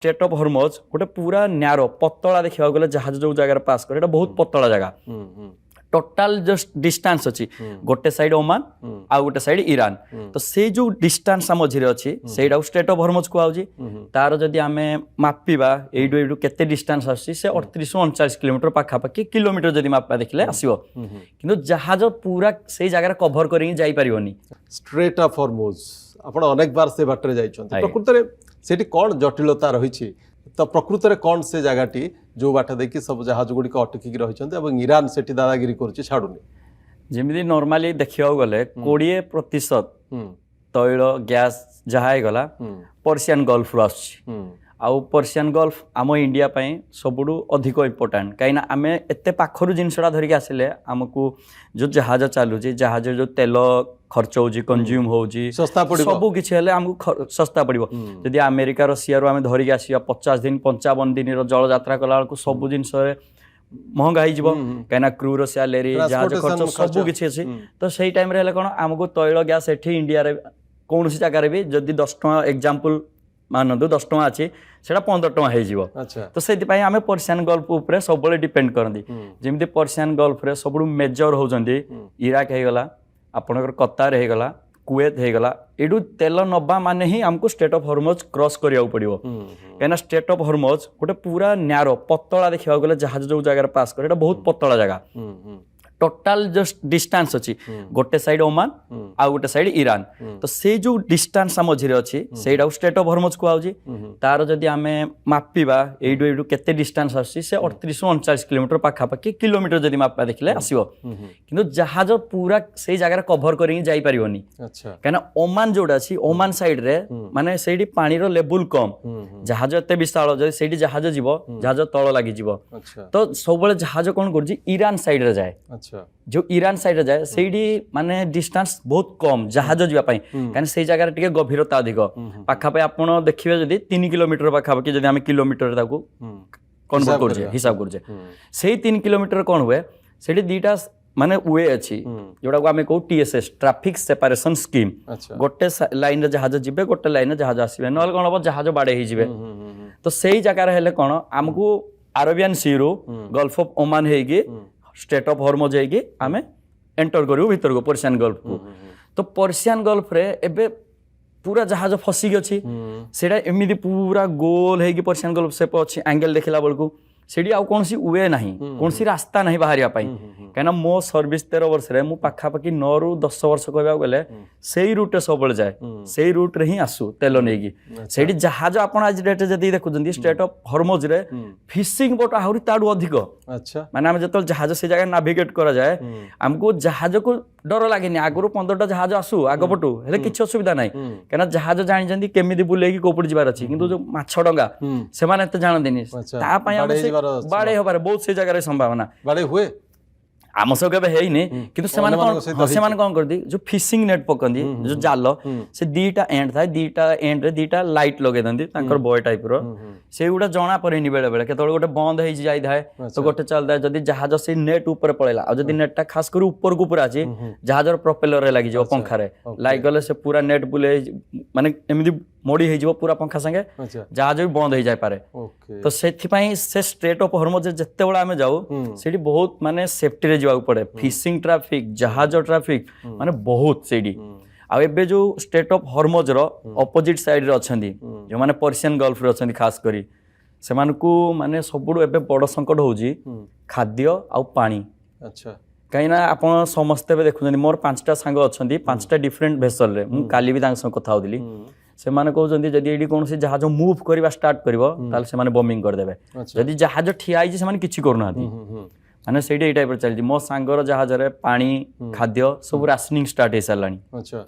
straight of Hormoz गोटे पूरा न्यारो पतला देखा गले जहाज जो जगह पास करे बहुत पतला जगह टोटाल जस्ट डिस्टेंस अच्छी गोटे साइड ओमान आ गोटे साइड ईरान तो से जो डिस्टेंस मझे अच्छी से स्ट्रेट ऑफ हॉर्मोज कहूँ तार जदि आमे मापिबा एडू एडू केते डिस्टेंस आसी से 38-39 किलोमीटर पाखापाखि किलोमीटर जदि मापा देखले आसीबो किंतु जहाज पूरा से जगह कवर करिक जाई परिबोनी स्ट्रेट ऑफ हॉर्मोज आपण अनेक बार से बाटरे जाइछन्ते प्रकृत रे सेठी कोन जटिलता रहिछि तो प्रकृत रे कोन से जगहटी जो बाट देखि सब जहाज गुडी को अटकी रहिछन्ते एवं ईरान सेठी दादागिरी करछि छाडुनी जेमिति नॉर्मली देखियो गले 20% तैल गैस जहाय गला पर्शियन गल्फ रु आछि आउ पर्शियन गल्फ आम इंडिया पई सबुडु अधिक इम्पोर्टेंट कहीं आमे एते पाखरु जिनसडा धरिक आसिले हमकु जो जहाज चालू जहाज जो तेल खर्च होजी कंज्यूम होजी सस्ता पड़िबो सब किछि हेले हमकु सस्ता पड़िबो जदि अमेरिका रशिया रो आमे धरिक आसिया 50 दिन 55 दिन रो जल यात्रा कला को सब जिनस महंगा हो जीवो कहीं क्रू रो सैलरी जहाज खर्च सब किछि अछि तो सेही टाइम रे हेले कोन हमकु तैल गैस एठी इंडिया रे कोनोसी जगह रे भी जदि 10 टका एग्जांपल मानदु 10 टका अछि सेटा 15 टका हे जीवो तो सेति पई आमे पर्शियन गल्फ ऊपर सब बळे डिपेंड करंदी जेमिति पर्शियन गल्फ रे सबुडु मेजर होजंदी इराक हे गला आपनकर कतार हे गला कुवैत हे गला एडू तेल नबा माने ही हमको स्ट्रेट ऑफ हॉर्मोज क्रॉस करिया पड़िबो कहिना स्ट्रेट ऑफ हॉर्मोज गोटे पूरा न्यारो पतला देखा गले जहाज जो जगह पास करे बहुत पतला जगह टोटाल जस्ट डिस्टेंस अच्छी गोटे साइड ओमान आ गोटे साइड ईरान तो से जो डिस्टेंस मझे अच्छी से स्ट्रेट ऑफ हॉर्मोज कहूँ तार जदि आमे मापिबा एडू एडू केते डिस्टेंस आसी से 38-39 किलोमीटर पाखापाखि किलोमीटर जदि मापा देखले आसीबो किंतु जहाज पूरा से जगह कवर करिक जाई परिबोनी कहिना ओमान जोडा अछि ओमान साइड रे माने सेडी पानी रो लेवल कम जहाज एते विशाल जदि सेडी जहाज जीवो जहाज तळ लागि जीवो तो सब बेले जहाज कोन करजी ईरान साइड रे जाए जो ईरान साइड जाए सेडी माने डिस्टेंस बहुत कम जहाज जीवा पई कान से जगह रे टिके गभीरता अधिक पाखा पे आपण देखिबे जदि 3 किलोमीटर पाखा पे जदि हम किलोमीटर ताको कन्वर्ट करजे हिसाब करजे सेही 3 किलोमीटर कोन हुए सेडी दीटा माने वे अछि जोडा को हमें कहू टीएसएस ट्रैफिक सेपरेशन स्कीम गोटे लाइन रे जहाज जिबे गोटे लाइन रे जहाज आसीबे नल कोन हो जहाज बाडे ही जिबे तो सेही जगह रे हेले कोन हमकु अरेबियन सी रो गल्फ ऑफ ओमान हेगी स्ट्रेट ऑफ हॉर्मोज हेगी आमे एंटर करू भीतर को पर्शियन गल्फ को तो पर्शियन गल्फ रे एबे पूरा जहाज फसी गछि सेडा एमिदी पूरा गोल हेगी पर्शियन गल्फ से अछि एंगल देखला बलकू सेडी आउ कोनसी वे नाही कोनसी रास्ता नाही बाहरिया पाई कहना मो सर्विस 13 वर्ष रे मु पाखापाखि 9 ରୁ 10 वर्ष कहबा गले सेही रूट सब बळ जाए सेही रूट रे ही आसु तेल नेगी सेडी जहाज आपण आज डेट जदी देखुजंदी स्ट्रेट ऑफ हॉर्मोज रे फिशिंग बोट आहुरी ताडू अधिक अच्छा माने हम जतल जहाज से जगह नाविगेट करा जाए हमको जहाज को डर लागेनी आगुरु 15टा जहाज आसु आगो पटु हेले किछ असुविधा नाही कहना जहाज जानि जंदी केमिदी बुलेगी कोपड़ जिबार अछि किंतु जो माछ डंगा से माने त जानदिनी ता पय हम बाड़े होबार बहुत से जगह रे संभावना बाड़े हुए आम सब केबे हेइनी किंतु सेमान कोन कर दी जो फिशिंग नेट पकंदी जो जाल से दीटा एंड था दीटा एंड रे दीटा लाइट लगे दंदी तांकर बॉय टाइप रो से गुडा जणा परेनी बेले बेले केतोल गोटे बंद हेइ जाई थाए तो गोटे चल जाए जदी जहाज से नेट ऊपर पळेला आ जदी नेट टा खास कर ऊपर को पूरा अछि जहाज रो प्रोपेलर रे लागि जो पंखा रे लाइक गले से पूरा नेट बुले माने एमिदी मोड़ी हे जीवो पूरा पंखा संगे जहाज भी बंद हो जाय पारे तो सेथि पई से स्ट्रेट ऑफ हॉर्मोज जत्ते बडा हमें जाऊ सेडी बहुत माने सेफ्टी रे जीवा पड़े फिशिंग ट्रैफिक जहाज ट्रैफिक माने बहुत सेडी आ एबे जो स्ट्रेट ऑफ हॉर्मोज रो ऑपोजिट साइड रे अछंदी जो माने पर्शियन गल्फ रे अछंदी खास करी से मानकू माने सबुडो एबे बड़ संकट होउजी खाद्य आ पानी अच्छा कहीं आपण समस्ते देखुं मोर 5टा सांग अछंदी 5टा डिफरेंट भेसल रे मु काली भी तांग संग कथा होदिली से माने कहउजंदी जदी एडी कोनसी जहाज मूव करबा स्टार्ट करबो ताल से माने बॉम्बिंग कर देबे जदी जहाज ठिया आइजी से माने किछि करनाथि माने सेडी ए टाइप रे चलजी मो सांगर जहाज रे पानी खाद्य सब राशनिंग स्टार्ट हे सरलानी अच्छा